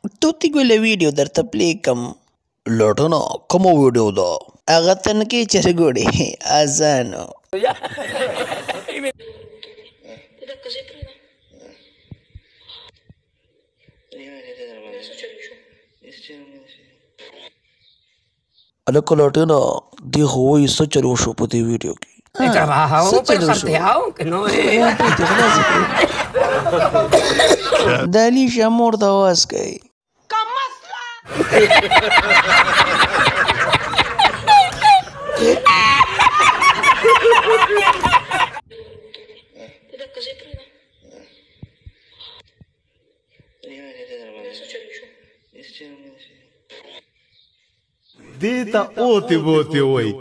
توتی ګله ویډیو درته پلی کم لټونه کومه ویډیو ده هغه تنکي چرګوړي آسانو هلکه لټونه دې خو وایي څه چل وشو په دې ویډیو کې He trabajado, pero salteado, que no es. د علي شاه مور ته اواز کوي دې ته اوتې بوتې وایي